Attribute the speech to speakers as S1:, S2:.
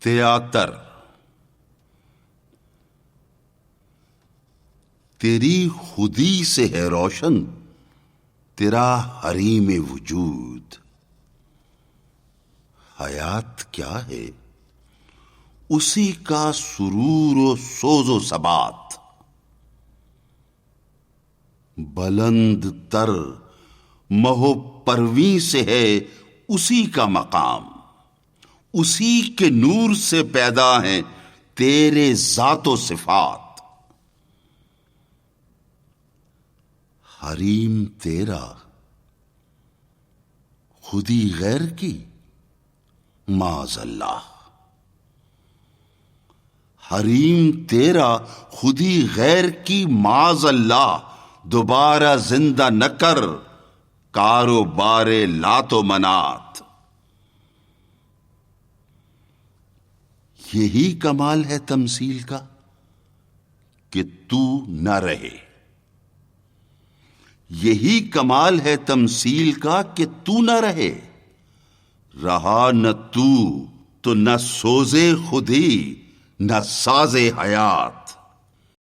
S1: تیاتر، تیری خودی سے ہے روشن تیرا حریم وجود. حیات کیا ہے؟ اسی کا سرور و سوز و ثبات. بلند تر مہو پرویں سے ہے اسی کا مقام. اسی کے نور سے پیدا ہیں تیرے ذات و صفات. حریم تیرا خودی غیر کی معاذ اللہ. حریم تیرا خودی غیر کی معاذ اللہ. دوبارہ زندہ نہ کر کاروبار لات و منات. یہی کمال ہے تمثیل کا کہ تو نہ رہے. یہی کمال ہے تمثیل کا کہ تو نہ رہے. رہا نہ تو نہ سوزے خودی نہ سازے حیات.